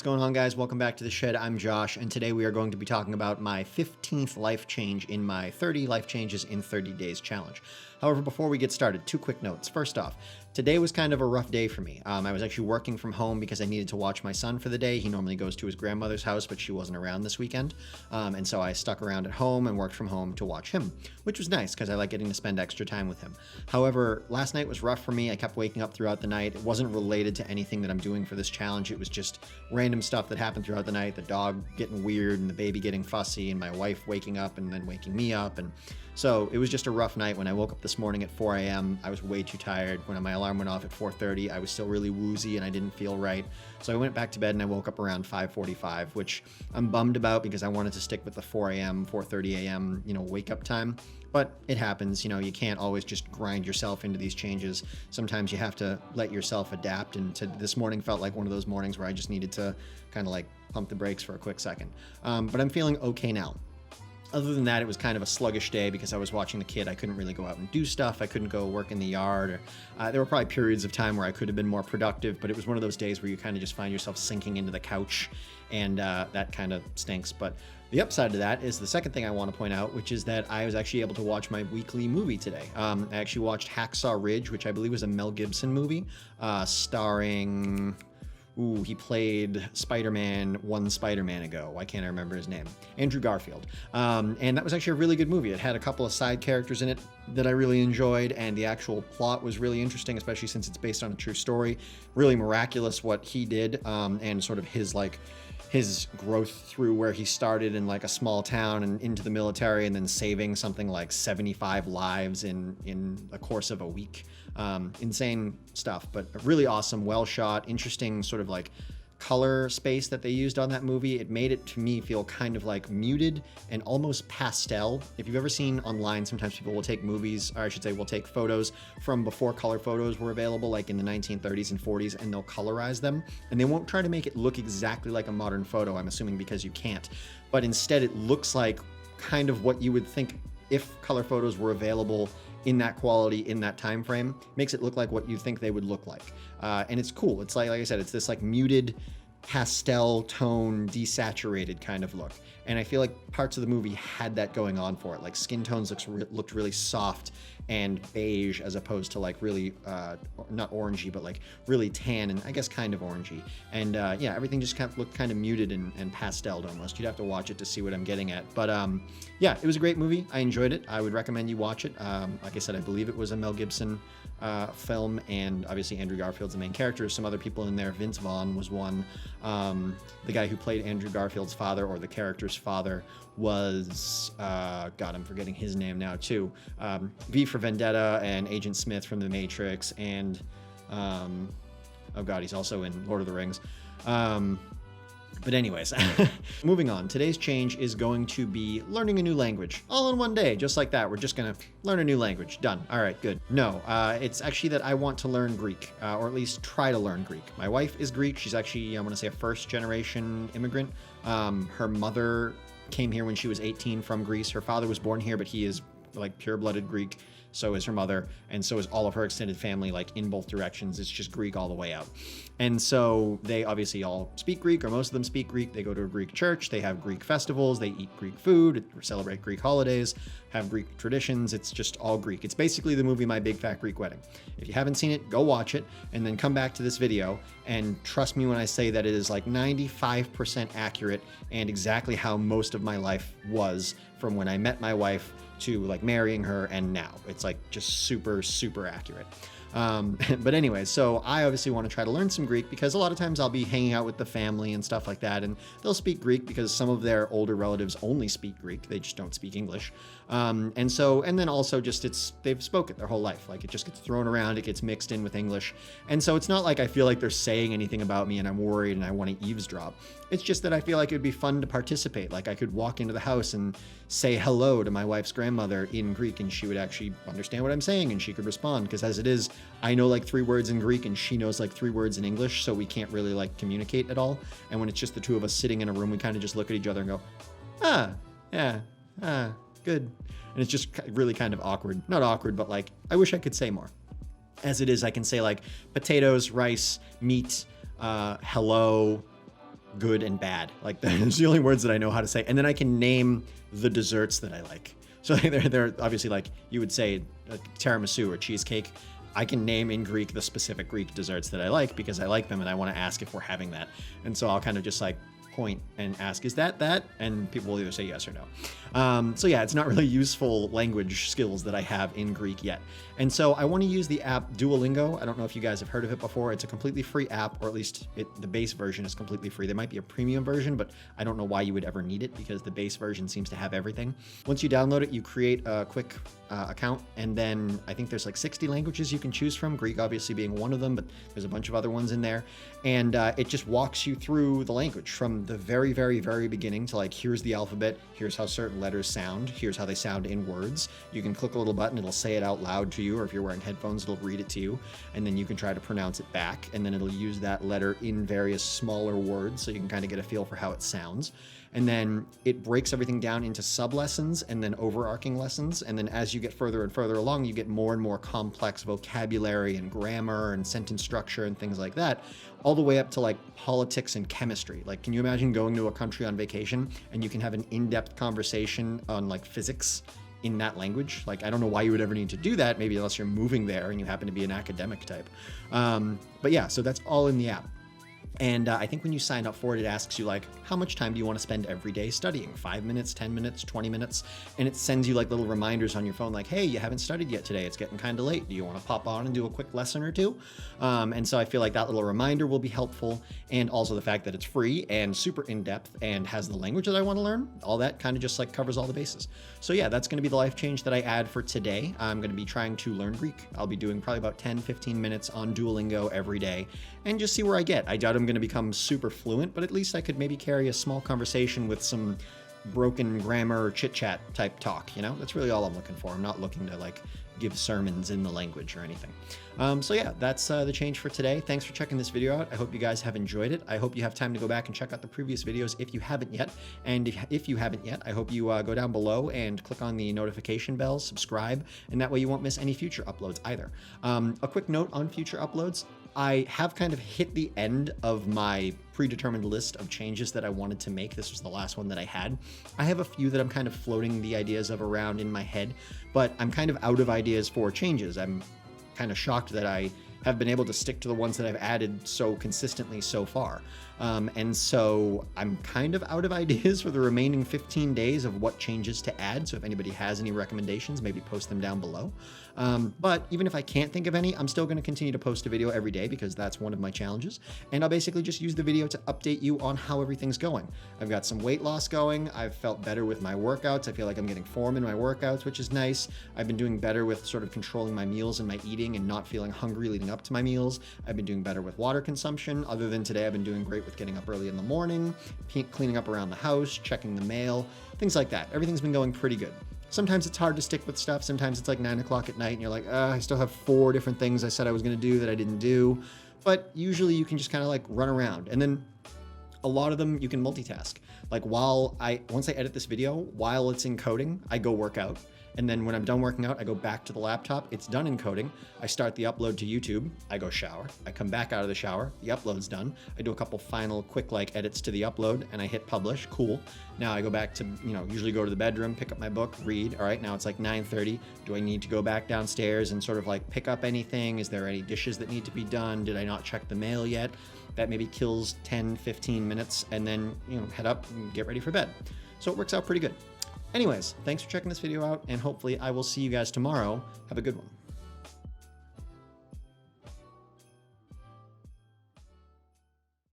What's going on, guys? Welcome back to the shed. I'm Josh, and today we are going to be talking about my 15th life change in my 30 life changes in 30 days challenge. However, before we get started, two quick notes. First off, today was kind of a rough day for me. I was actually working from home because I needed to watch my son for the day. He normally goes to his grandmother's house, but she wasn't around this weekend. And so I stuck around at home and worked from home to watch him, which was nice because I like getting to spend extra time with him. However, last night was rough for me. I kept waking up throughout the night. It wasn't related to anything that I'm doing for this challenge. It was just random stuff that happened throughout the night. The dog getting weird and the baby getting fussy and my wife waking up and then waking me up. And so it was just a rough night. When I woke up this morning at 4 a.m., I was way too tired. When my alarm went off at 4:30, I was still really woozy and I didn't feel right. So I went back to bed and I woke up around 5:45, which I'm bummed about because I wanted to stick with the 4 a.m., 4:30 a.m., wake up time. But it happens, you can't always just grind yourself into these changes. Sometimes you have to let yourself adapt. And this morning felt like one of those mornings where I just needed to kind of like pump the brakes for a quick second. But I'm feeling okay now. Other than that, it was kind of a sluggish day because I was watching the kid. I couldn't really go out and do stuff. I couldn't go work in the yard. There were probably periods of time where I could have been more productive, but it was one of those days where you kind of just find yourself sinking into the couch, and that kind of stinks. But the upside to that is the second thing I want to point out, which is that I was actually able to watch my weekly movie today. I actually watched Hacksaw Ridge, which I believe was a Mel Gibson movie, starring... he played Spider-Man one Spider-Man ago. Why can't I remember his name? Andrew Garfield. And that was actually a really good movie. It had a couple of side characters in it that I really enjoyed, and the actual plot was really interesting, especially since it's based on a true story. Really miraculous what he did, and sort of his growth through where he started in like a small town and into the military and then saving something like 75 lives in the course of a week. Insane stuff, but really awesome, well shot, interesting sort of like color space that they used on that movie. It made it to me feel kind of like muted and almost pastel. If you've ever seen online, sometimes people will take movies, or I should say will take photos from before color photos were available, like in the 1930s and 40s, and they'll colorize them. And they won't try to make it look exactly like a modern photo, I'm assuming because you can't. But instead it looks like kind of what you would think if color photos were available in that quality, in that time frame. Makes it look like what you think they would look like. And it's cool. It's like I said, it's this like muted pastel tone, desaturated kind of look. And I feel like parts of the movie had that going on for it. Like skin tones looked really soft and beige as opposed to like really, not orangey, but like really tan and I guess kind of orangey. And yeah, everything just kind of looked kind of muted and pasteled almost. You'd have to watch it to see what I'm getting at. But yeah, it was a great movie. I enjoyed it. I would recommend you watch it. Like I said, I believe it was a Mel Gibson film, and obviously Andrew Garfield's the main character. Some other people in there. Vince Vaughn was one. The guy who played Andrew Garfield's father, or the character's father, was God, I'm forgetting his name now too. V for Vendetta and Agent Smith from The Matrix, and oh God, he's also in Lord of the Rings. But anyways, moving on. Today's change is going to be learning a new language. All in one day, just like that. We're just going to learn a new language. Done. All right, good. No, it's actually that I want to learn Greek, or at least try to learn Greek. My wife is Greek. She's actually, I want to say, a first-generation immigrant. Her mother came here when she was 18 from Greece. Her father was born here, but he is like pure-blooded Greek. So is her mother, and so is all of her extended family, like in both directions. It's just Greek all the way out. And so they obviously all speak Greek, or most of them speak Greek. They go to a Greek church, they have Greek festivals, they eat Greek food, celebrate Greek holidays, have Greek traditions. It's just all Greek. It's basically the movie My Big Fat Greek Wedding. If you haven't seen it, go watch it, and then come back to this video, and trust me when I say that it is like 95% accurate and exactly how most of my life was from when I met my wife to like marrying her and now. It's like just super, super accurate. But anyway, so I obviously want to try to learn some Greek because a lot of times I'll be hanging out with the family and stuff like that, and they'll speak Greek because some of their older relatives only speak Greek. They just don't speak English. And then also just they've spoken their whole life. Like it just gets thrown around, it gets mixed in with English. And so it's not like I feel like they're saying anything about me and I'm worried and I want to eavesdrop. It's just that I feel like it would be fun to participate. Like I could walk into the house and say hello to my wife's grandmother in Greek and she would actually understand what I'm saying and she could respond. Because as it is, I know like 3 words in Greek and she knows like 3 words in English, so we can't really like communicate at all. And when it's just the two of us sitting in a room, we kind of just look at each other and go, good. And it's just really kind of awkward. Not awkward, but like, I wish I could say more. As it is, I can say like potatoes, rice, meat, hello, good and bad. Like those are the only words that I know how to say. And then I can name the desserts that I like. So they're obviously like you would say a tiramisu or cheesecake. I can name in Greek the specific Greek desserts that I like because I like them and I want to ask if we're having that. And so I'll kind of just like point and ask, is that? And people will either say yes or no. So yeah, it's not really useful language skills that I have in Greek yet. And so I want to use the app Duolingo. I don't know if you guys have heard of it before. It's a completely free app, or at least the base version is completely free. There might be a premium version, but I don't know why you would ever need it because the base version seems to have everything. Once you download it, you create a quick account, and then I think there's like 60 languages you can choose from, Greek obviously being one of them, but there's a bunch of other ones in there. And it just walks you through the language from the very, very, very beginning to like, here's the alphabet, here's how certain letters sound, here's how they sound in words. You can click a little button, it'll say it out loud to you, or if you're wearing headphones, it'll read it to you, and then you can try to pronounce it back, and then it'll use that letter in various smaller words so you can kind of get a feel for how it sounds. And then it breaks everything down into sub-lessons and then overarching lessons. And then as you get further and further along, you get more and more complex vocabulary and grammar and sentence structure and things like that, all the way up to like politics and chemistry. Like, can you imagine going to a country on vacation and you can have an in-depth conversation on like physics in that language? Like, I don't know why you would ever need to do that, maybe unless you're moving there and you happen to be an academic type. But yeah, so that's all in the app. And I think when you sign up for it, it asks you like, how much time do you want to spend every day studying? 5 minutes, 10 minutes, 20 minutes? And it sends you like little reminders on your phone like, hey, you haven't studied yet today. It's getting kind of late. Do you want to pop on and do a quick lesson or two? And so I feel like that little reminder will be helpful. And also the fact that it's free and super in-depth and has the language that I want to learn. All that kind of just like covers all the bases. So yeah, that's going to be the life change that I add for today. I'm going to be trying to learn Greek. I'll be doing probably about 10, 15 minutes on Duolingo every day and just see where I get. I doubt I'm going to become super fluent, but at least I could maybe carry a small conversation with some broken grammar or chit chat type talk. You know, that's really all I'm looking for. I'm not looking to like give sermons in the language or anything. So yeah, that's the change for today. Thanks for checking this video out. I hope you guys have enjoyed it. I hope you have time to go back and check out the previous videos if you haven't yet. And if you haven't yet, I hope you go down below and click on the notification bell, subscribe, and that way you won't miss any future uploads either. A quick note on future uploads. I have kind of hit the end of my predetermined list of changes that I wanted to make. This was the last one that I had. I have a few that I'm kind of floating the ideas of around in my head, but I'm kind of out of ideas for changes. I'm kind of shocked that I have been able to stick to the ones that I've added so consistently so far. And so I'm kind of out of ideas for the remaining 15 days of what changes to add. So if anybody has any recommendations, maybe post them down below. But even if I can't think of any, I'm still going to continue to post a video every day because that's one of my challenges. And I'll basically just use the video to update you on how everything's going. I've got some weight loss going. I've felt better with my workouts. I feel like I'm getting form in my workouts, which is nice. I've been doing better with sort of controlling my meals and my eating and not feeling hungry leading up to my meals. I've been doing better with water consumption. Other than today, I've been doing great with getting up early in the morning, cleaning up around the house, checking the mail, things like that. Everything's been going pretty good. Sometimes it's hard to stick with stuff. Sometimes it's like 9 o'clock at night and you're like, I still have 4 different things I said I was going to do that I didn't do. But usually you can just kind of like run around. And then a lot of them you can multitask. Like once I edit this video, while it's encoding, I go work out. And then when I'm done working out, I go back to the laptop. It's done encoding. I start the upload to YouTube. I go shower. I come back out of the shower. The upload's done. I do a couple final quick like edits to the upload and I hit publish. Cool. Now I go back to, usually go to the bedroom, pick up my book, read. All right, now it's like 9:30. Do I need to go back downstairs and sort of like pick up anything? Is there any dishes that need to be done? Did I not check the mail yet? That maybe kills 10, 15 minutes and then, head up and get ready for bed. So it works out pretty good. Anyways, thanks for checking this video out, and hopefully I will see you guys tomorrow. Have a good one.